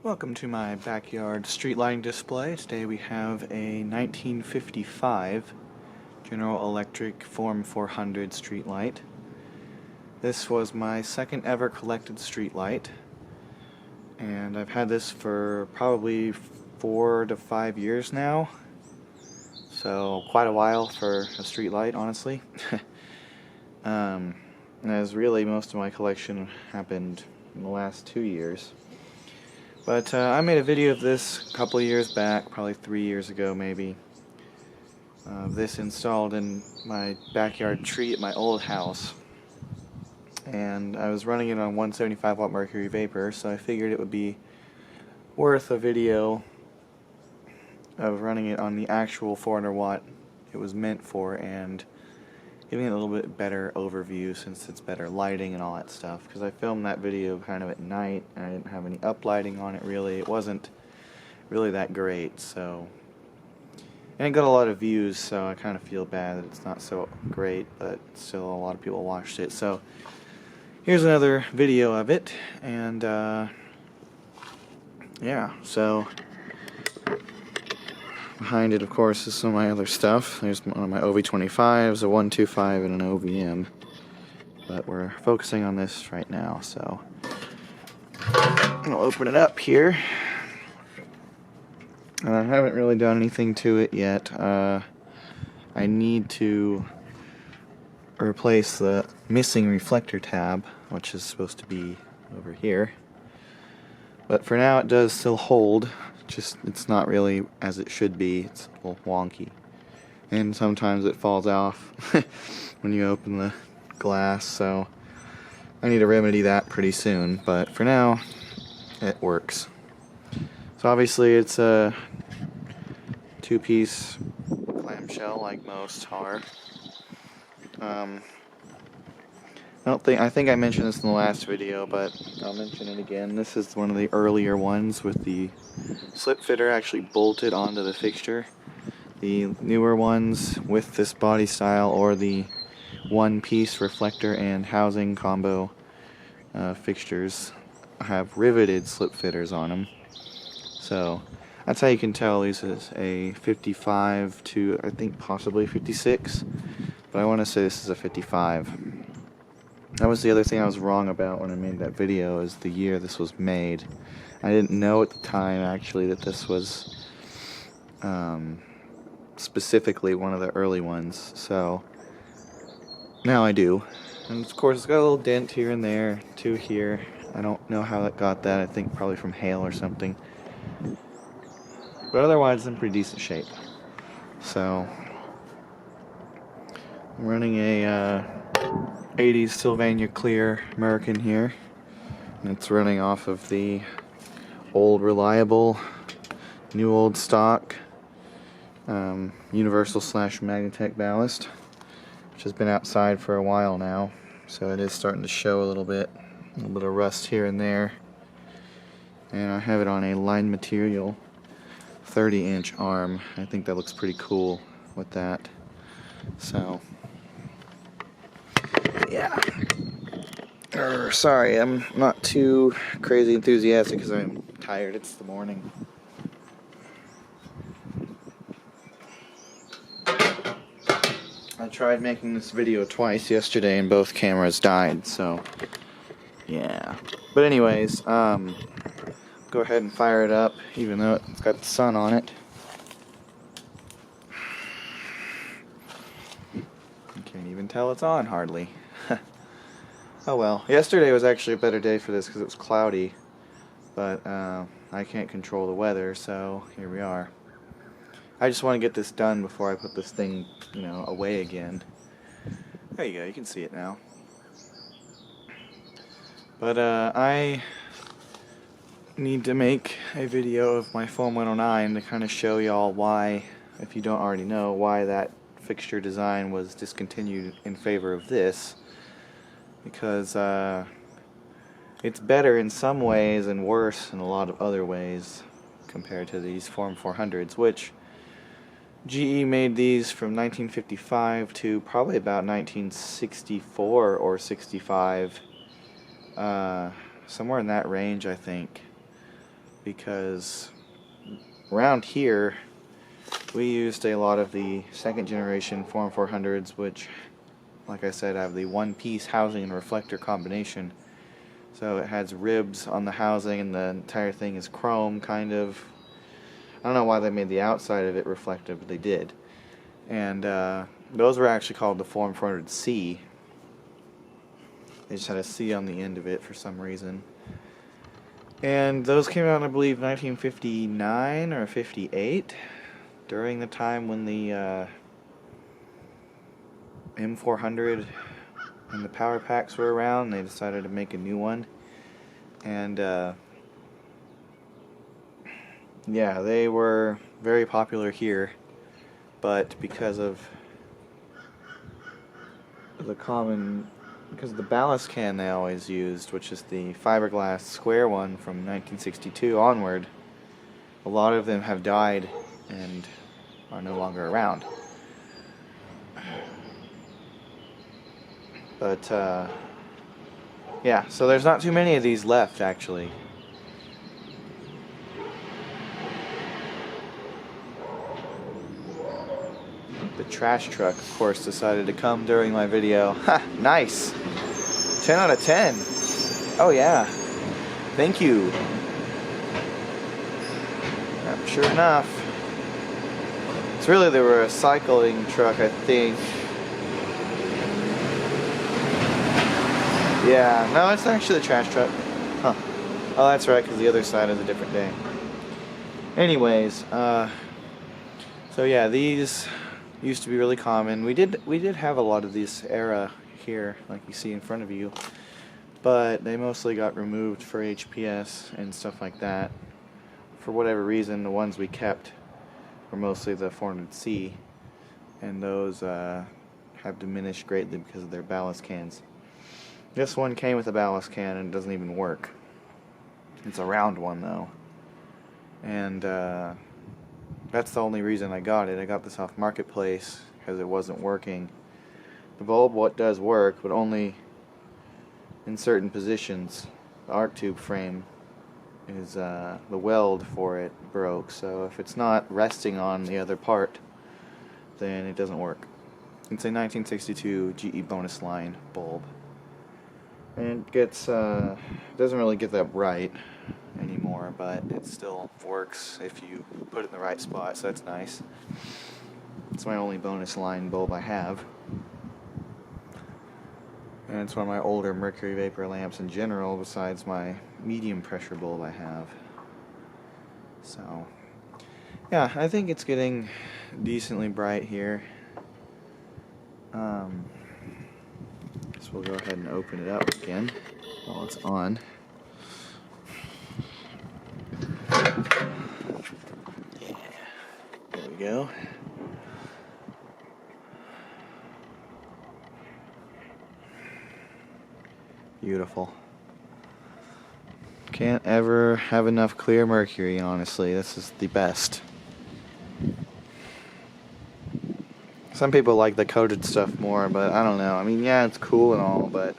Welcome to my backyard street lighting display. Today we have a 1955 General Electric Form 400 street light. This was my second ever collected street light, and I've had this for probably 4 to 5 years now, so quite a while for a street light, honestly. As really most of my collection happened in the last 2 years. But I made a video of this a couple of years back, probably 3 years ago maybe. This installed in my backyard tree at my old house. And I was running it on 175 watt Mercury vapor, so I figured it would be worth a video of running it on the actual 400 watt it was meant for, and giving it a little bit better overview since it's better lighting and all that stuff. Because I filmed that video kind of at night and I didn't have any uplighting on it really. It wasn't really that great, so. And it got a lot of views, so I kind of feel bad that it's not so great, but still a lot of people watched it. So here's another video of it, and yeah, so behind it, of course, is some of my other stuff. There's one of my OV25s, a 125, and an OVM. But we're focusing on this right now, so I'll open it up here. And I haven't really done anything to it yet. I need to replace the missing reflector tab, which is supposed to be over here. But for now, it does still hold. Just it's not really as it should be. It's a little wonky, and sometimes it falls off when you open the glass, so I need to remedy that pretty soon, but for now it works. So obviously it's a two-piece clamshell like most are. I think I mentioned this in the last video, but I'll mention it again. This is one of the earlier ones with the slip fitter actually bolted onto the fixture. The newer ones with this body style, or the one-piece reflector and housing combo fixtures, have riveted slip fitters on them. So that's how you can tell this is a 55 to, I think, possibly 56, but I want to say this is a 55. That was the other thing I was wrong about when I made that video, is the year this was made. I didn't know at the time, actually, that this was specifically one of the early ones, so now I do. And of course it's got a little dent here and there, two here. I don't know how that got that. I think probably from hail or something. But otherwise it's in pretty decent shape. So I'm running a 80s Sylvania Clear American here, and it's running off of the old reliable, new old stock universal / Magnatech ballast, which has been outside for a while now, so it is starting to show a little bit of rust here and there. And I have it on a line material 30-inch arm. I think that looks pretty cool with that. So yeah. Sorry, I'm not too crazy enthusiastic because I'm tired. It's the morning. I tried making this video twice yesterday and both cameras died, so yeah. But anyways, go ahead and fire it up, even though it's got the sun on it. You can't even tell it's on, hardly. Oh well. Yesterday was actually a better day for this because it was cloudy, but I can't control the weather, so here we are. I just want to get this done before I put this thing, away again. There you go, you can see it now. But I need to make a video of my Foam 109 to kind of show y'all why, if you don't already know, why that fixture design was discontinued in favor of this. Because it's better in some ways and worse in a lot of other ways compared to these Form 400s, which GE made these from 1955 to probably about 1964 or 65, somewhere in that range, I think. because around here we used a lot of the second generation Form 400s, which, like I said, have the one-piece housing and reflector combination. So it has ribs on the housing and the entire thing is chrome, kind of. I don't know why they made the outside of it reflective, but they did. And those were actually called the Form 400C. They just had a C on the end of it for some reason. And those came out, I believe, 1959 or 58, during the time when the M400 and the power packs were around. They decided to make a new one. And yeah, they were very popular here, but because of the ballast can they always used, which is the fiberglass square one from 1962 onward, a lot of them have died and are no longer around. But yeah, so there's not too many of these left, actually. The trash truck, of course, decided to come during my video. Ha! Nice! 10 out of 10. Oh yeah. Thank you. Sure enough. It's really the recycling truck, I think. Yeah, no, it's actually the trash truck. Huh. Oh, that's right, because the other side is a different day. Anyways, so yeah, these used to be really common. We did have a lot of this era here, like you see in front of you, but they mostly got removed for HPS and stuff like that. For whatever reason, the ones we kept were mostly the 400C, and those have diminished greatly because of their ballast cans. This one came with a ballast can and it doesn't even work. It's a round one though, and that's the only reason I got it. I got this off Marketplace because it wasn't working. The bulb does work, but only in certain positions. The arc tube frame is the weld for it broke, so if it's not resting on the other part, then it doesn't work. It's a 1962 GE bonus line bulb, and it gets doesn't really get that bright anymore, but it still works if you put it in the right spot, so that's nice. It's my only bonus line bulb I have, and it's one of my older Mercury vapor lamps in general, besides my medium pressure bulb I have. So yeah, I think it's getting decently bright here. So we'll go ahead and open it up again while it's on. Yeah, there we go. Beautiful. Can't ever have enough clear Mercury, honestly. This is the best. Some people like the coated stuff more, but I don't know. I mean, yeah, it's cool and all, but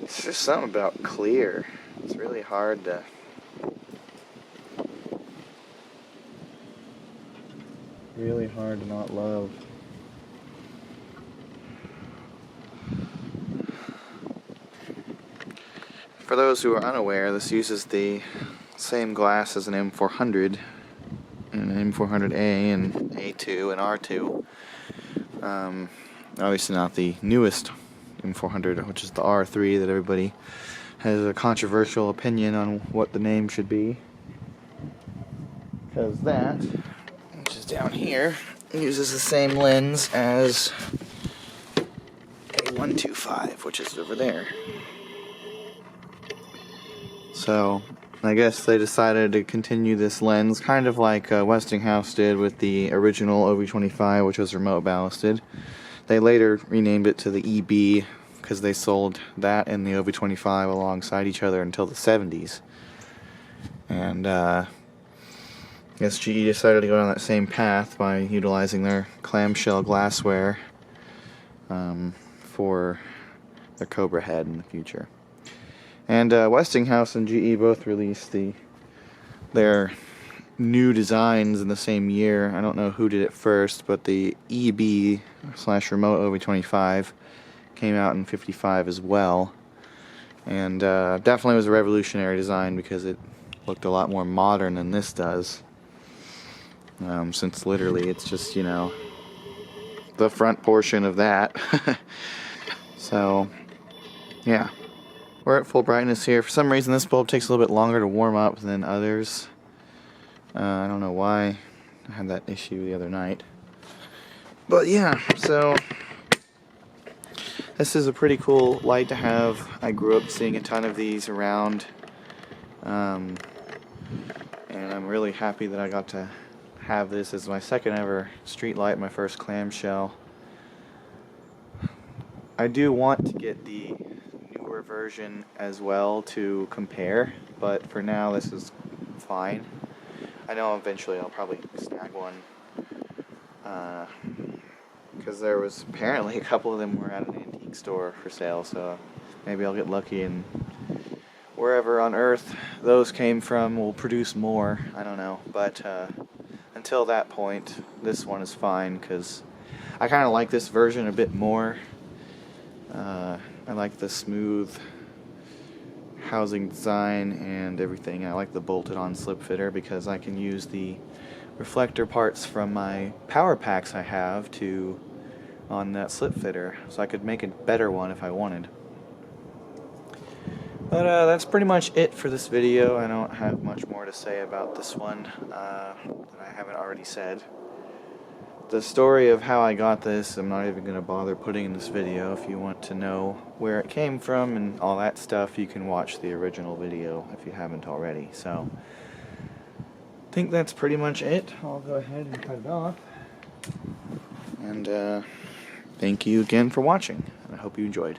it's just something about clear. It's really hard to... really hard to not love. For those who are unaware, this uses the same glass as an M400, and an M400A and A2 and R2. Obviously not the newest M400, which is the R3 that everybody has a controversial opinion on what the name should be. Because that, which is down here, uses the same lens as A125, which is over there. So I guess they decided to continue this lens, kind of like Westinghouse did with the original OV25, which was remote ballasted. They later renamed it to the EB because they sold that and the OV25 alongside each other until the 70s. And I guess GE decided to go down that same path by utilizing their clamshell glassware for their Cobra head in the future. And Westinghouse and GE both released the their new designs in the same year. I don't know who did it first, but the EB/remote OV25 came out in '55 as well, and definitely was a revolutionary design because it looked a lot more modern than this does. Since literally it's just, you know, the front portion of that. So yeah, we're at full brightness here. For some reason this bulb takes a little bit longer to warm up than others. I don't know why. I had that issue the other night. But yeah, so this is a pretty cool light to have. I grew up seeing a ton of these around, and I'm really happy that I got to have this as my second ever street light, my first clamshell. I do want to get the newer version as well to compare, but for now this is fine. I know eventually I'll probably snag one, because there was apparently a couple of them were at an antique store for sale, so maybe I'll get lucky and wherever on earth those came from will produce more. I don't know, but until that point this one is fine because I kind of like this version a bit more. I like the smooth housing design and everything. I like the bolted on slip fitter because I can use the reflector parts from my power packs I have to on that slip fitter, so I could make a better one if I wanted. But that's pretty much it for this video. I don't have much more to say about this one that I haven't already said. The story of how I got this, I'm not even going to bother putting in this video. If you want to know where it came from and all that stuff, you can watch the original video if you haven't already. So, I think that's pretty much it. I'll go ahead and cut it off. And thank you again for watching, and I hope you enjoyed.